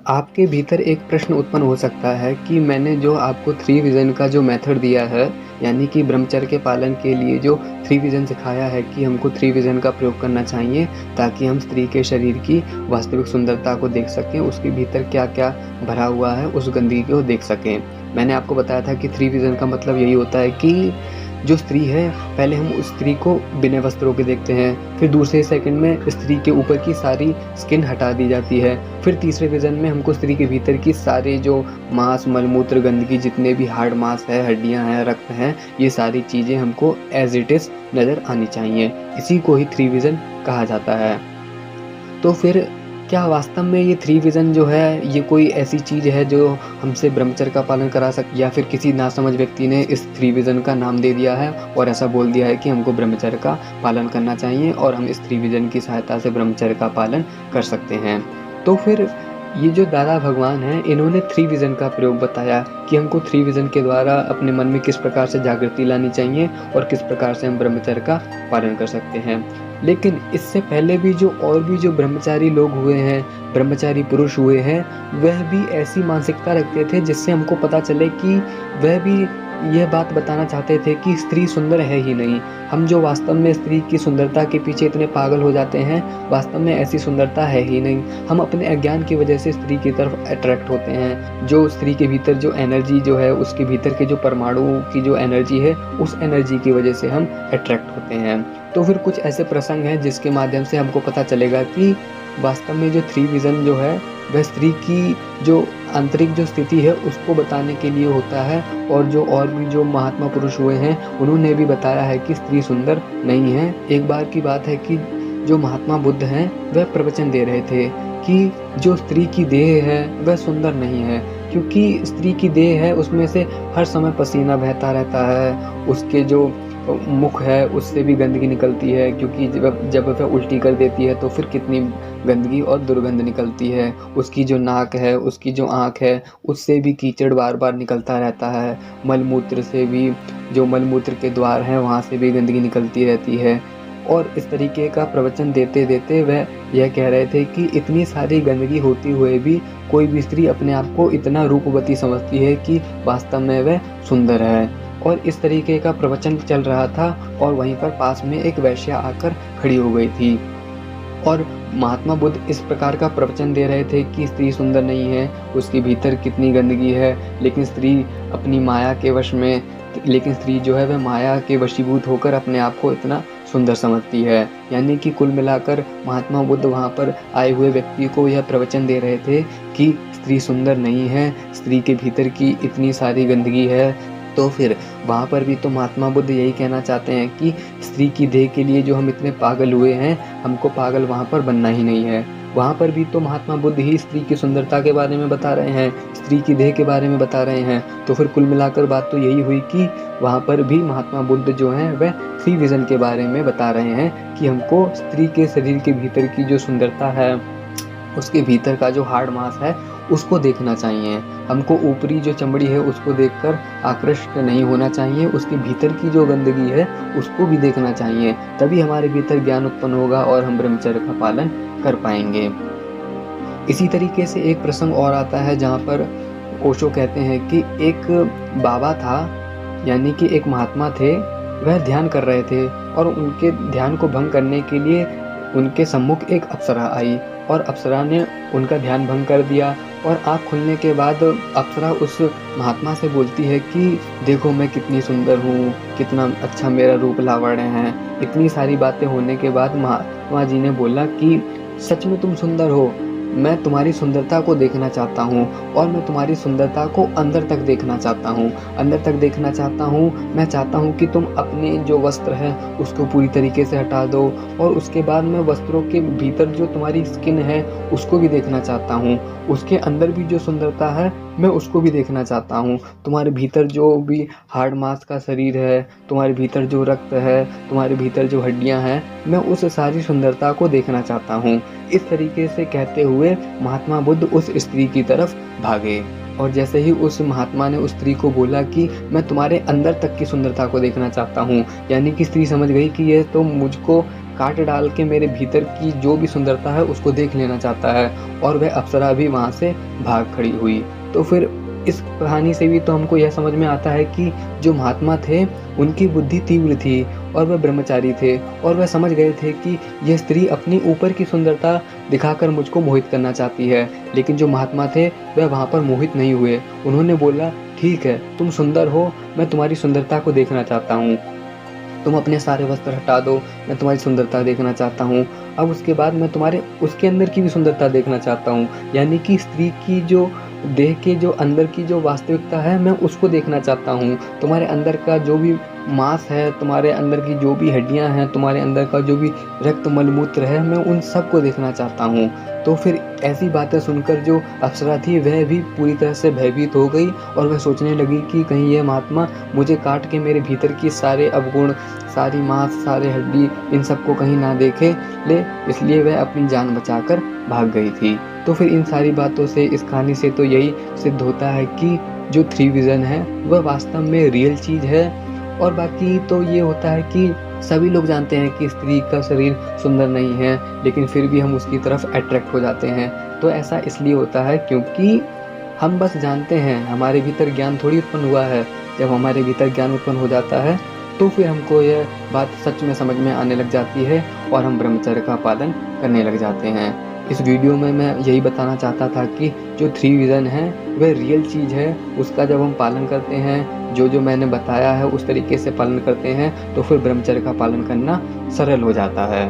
आपके भीतर एक प्रश्न उत्पन्न हो सकता है कि मैंने जो आपको थ्री विज़न का जो मेथड दिया है, यानी कि ब्रह्मचर्य के पालन के लिए जो थ्री विज़न सिखाया है कि हमको थ्री विज़न का प्रयोग करना चाहिए ताकि हम स्त्री के शरीर की वास्तविक सुंदरता को देख सकें, उसके भीतर क्या-क्या भरा हुआ है उस गंदगी को देख सकें। मैंने आपको बताया था कि थ्री विज़न का मतलब यही होता है कि जो स्त्री है, पहले हम उस स्त्री को बिना वस्त्रों के देखते हैं, फिर दूसरे सेकंड में स्त्री के ऊपर की सारी स्किन हटा दी जाती है, फिर तीसरे विज़न में हमको स्त्री के भीतर की सारे जो मांस, मलमूत्र, गंदगी, जितने भी हार्ड मांस है, हड्डियाँ हैं, रक्त हैं, ये सारी चीज़ें हमको एज़ इट इज़ नज़र आनी चाहिए। इसी को ही थ्री विज़न कहा जाता है। तो फिर क्या वास्तव में ये थ्री विज़न जो है, ये कोई ऐसी चीज़ है जो हमसे ब्रह्मचर्य का पालन करा या फिर किसी नासमझ व्यक्ति ने इस थ्री विज़न का नाम दे दिया है और ऐसा बोल दिया है कि हमको ब्रह्मचर्य का पालन करना चाहिए और हम इस थ्री विज़न की सहायता से ब्रह्मचर्य का पालन कर सकते हैं। तो फिर ये जो दादा भगवान हैं, इन्होंने थ्री विज़न का प्रयोग बताया कि हमको थ्री विज़न के द्वारा अपने मन में किस प्रकार से जागृति लानी चाहिए और किस प्रकार से हम ब्रह्मचर्य का पालन कर सकते हैं। लेकिन इससे पहले भी जो ब्रह्मचारी लोग हुए हैं, ब्रह्मचारी पुरुष हुए हैं, वह भी ऐसी मानसिकता रखते थे जिससे हमको पता चले कि वह भी यह बात बताना चाहते थे कि स्त्री सुंदर है ही नहीं। हम जो वास्तव में स्त्री की सुंदरता के पीछे इतने पागल हो जाते हैं, वास्तव में ऐसी सुंदरता है ही नहीं। हम अपने अज्ञान की वजह से स्त्री की तरफ अट्रैक्ट होते हैं। जो स्त्री के भीतर जो एनर्जी जो है, उसके भीतर के जो परमाणुओं की जो एनर्जी है, उस एनर्जी की वजह से हम अट्रैक्ट होते हैं। तो फिर कुछ ऐसे प्रसंग हैं जिसके माध्यम से हमको पता चलेगा कि वास्तव में जो थ्री विज़न जो है, वह स्त्री की जो आंतरिक जो स्थिति है उसको बताने के लिए होता है। और भी जो महात्मा पुरुष हुए हैं, उन्होंने भी बताया है कि स्त्री सुंदर नहीं है। एक बार की बात है कि जो महात्मा बुद्ध हैं, वह प्रवचन दे रहे थे कि जो स्त्री की देह है वह सुंदर नहीं है, क्योंकि स्त्री की देह है उसमें से हर समय पसीना बहता रहता है। उसके जो मुख है उससे भी गंदगी निकलती है, क्योंकि जब वह उल्टी कर देती है तो फिर कितनी गंदगी और दुर्गंध निकलती है। उसकी जो नाक है, उसकी जो आँख है, उससे भी कीचड़ बार-बार निकलता रहता है। मलमूत्र से भी, जो मलमूत्र के द्वार हैं वहाँ से भी गंदगी निकलती रहती है। और इस तरीके का प्रवचन देते-देते वह यह कह रहे थे कि इतनी सारी गंदगी होते हुए भी कोई भी स्त्री अपने आप को इतना रूपवती समझती है कि वास्तव में वह सुंदर है। और इस तरीके का प्रवचन चल रहा था और वहीं पर पास में एक वेश्या आकर खड़ी हो गई थी। और महात्मा बुद्ध इस प्रकार का प्रवचन दे रहे थे कि स्त्री सुंदर नहीं है, उसके भीतर कितनी गंदगी है, लेकिन स्त्री जो है वह माया के वशीभूत होकर अपने आप को इतना सुंदर समझती है। यानी कि कुल मिलाकर महात्मा बुद्ध वहाँ पर आए हुए व्यक्ति को यह प्रवचन दे रहे थे कि स्त्री सुंदर नहीं है, स्त्री के भीतर की इतनी सारी गंदगी है। तो फिर वहाँ पर भी तो महात्मा बुद्ध यही कहना चाहते हैं कि स्त्री की देह के लिए जो हम इतने पागल हुए हैं, हमको पागल वहाँ पर बनना ही नहीं है। वहाँ पर भी तो महात्मा बुद्ध ही स्त्री की सुंदरता के बारे में बता रहे हैं, स्त्री की देह के बारे में बता रहे हैं। तो फिर कुल मिलाकर बात तो यही हुई कि वहाँ पर भी महात्मा बुद्ध जो हैं वह थ्री विज़न के बारे में बता रहे हैं कि हमको स्त्री के शरीर के भीतर की जो सुंदरता है, उसके भीतर का जो हार्ड मांस है उसको देखना चाहिए। हमको ऊपरी जो चमड़ी है उसको देखकर आकृष्ट नहीं होना चाहिए, उसके भीतर की जो गंदगी है उसको भी देखना चाहिए। तभी हमारे भीतर ज्ञान उत्पन्न होगा और हम ब्रह्मचर्य का पालन कर पाएंगे। इसी तरीके से एक प्रसंग और आता है जहाँ पर ओशो कहते हैं कि एक बाबा था, यानी कि एक महात्मा थे, वह ध्यान कर रहे थे और उनके ध्यान को भंग करने के लिए उनके सम्मुख एक अप्सरा आई और अप्सरा ने उनका ध्यान भंग कर दिया। और आँख खुलने के बाद अप्सरा उस महात्मा से बोलती है कि देखो मैं कितनी सुंदर हूँ, कितना अच्छा मेरा रूप लावण्य है। इतनी सारी बातें होने के बाद महात्मा जी ने बोला कि सच में तुम सुंदर हो, मैं तुम्हारी सुंदरता को देखना चाहता हूँ और मैं तुम्हारी सुंदरता को अंदर तक देखना चाहता हूँ। अंदर तक देखना चाहता हूँ, मैं चाहता हूँ कि तुम अपने जो वस्त्र है उसको पूरी तरीके से हटा दो और उसके बाद मैं वस्त्रों के भीतर जो तुम्हारी स्किन है उसको भी देखना चाहता हूँ। उसके अंदर भी जो सुंदरता है मैं उसको भी देखना चाहता हूँ। तुम्हारे भीतर जो भी हार्ड मांस का शरीर है, तुम्हारे भीतर जो रक्त है, तुम्हारे भीतर जो हड्डियाँ हैं, मैं उस सारी सुंदरता को देखना चाहता हूँ। इस तरीके से कहते हुए महात्मा बुद्ध उस स्त्री की तरफ भागे। और जैसे ही उस महात्मा ने उस स्त्री को बोला कि मैं तुम्हारे अंदर तक की सुंदरता को देखना चाहता हूँ, यानी कि स्त्री समझ गई कि ये तो मुझको काट डाल के मेरे भीतर की जो भी सुंदरता है उसको देख लेना चाहता है और वह अप्सरा भी वहाँ से भाग खड़ी हुई। तो फिर इस कहानी से भी तो हमको यह समझ में आता है कि जो महात्मा थे उनकी बुद्धि तीव्र थी और वह ब्रह्मचारी थे और वह समझ गए थे कि यह स्त्री अपनी ऊपर की सुंदरता दिखाकर मुझको मोहित करना चाहती है। लेकिन जो महात्मा थे वह वहाँ पर मोहित नहीं हुए। उन्होंने बोला, ठीक है, तुम सुंदर हो, मैं तुम्हारी सुंदरता को देखना चाहता हूँ। तुम अपने सारे वस्त्र हटा दो, मैं तुम्हारी सुंदरता देखना चाहता हूँ। अब उसके बाद मैं तुम्हारे उसके अंदर की भी सुंदरता देखना चाहता हूँ। यानी कि स्त्री की जो देह के जो अंदर की जो वास्तविकता है मैं उसको देखना चाहता हूँ। तुम्हारे अंदर का जो भी मांस है, तुम्हारे अंदर की जो भी हड्डियाँ हैं, तुम्हारे अंदर का जो भी रक्त मलमूत्र है, मैं उन सबको देखना चाहता हूँ। तो फिर ऐसी बातें सुनकर जो अप्सरा थी वह भी पूरी तरह से भयभीत हो गई और वह सोचने लगी कि कहीं यह महात्मा मुझे काट के मेरे भीतर की सारे अवगुण, सारी मांस, सारे हड्डी, इन सबको कहीं ना देखे ले, इसलिए वह अपनी जान बचाकर भाग गई थी। तो फिर इन सारी बातों से, इस कहानी से तो यही सिद्ध होता है कि जो थ्री विज़न है वह वास्तव में रियल चीज़ है। और बाकी तो ये होता है कि सभी लोग जानते हैं कि स्त्री का शरीर सुंदर नहीं है, लेकिन फिर भी हम उसकी तरफ अट्रैक्ट हो जाते हैं। तो ऐसा इसलिए होता है क्योंकि हम बस जानते हैं, हमारे भीतर ज्ञान थोड़ी उत्पन्न हुआ है। जब हमारे भीतर ज्ञान उत्पन्न हो जाता है तो फिर हमको यह बात सच में समझ में आने लग जाती है और हम ब्रह्मचर्य का पालन करने लग जाते हैं। इस वीडियो में मैं यही बताना चाहता था कि जो थ्री विज़न है वह रियल चीज़ है। उसका जब हम पालन करते हैं, जो मैंने बताया है उस तरीके से पालन करते हैं, तो फिर ब्रह्मचर्य का पालन करना सरल हो जाता है।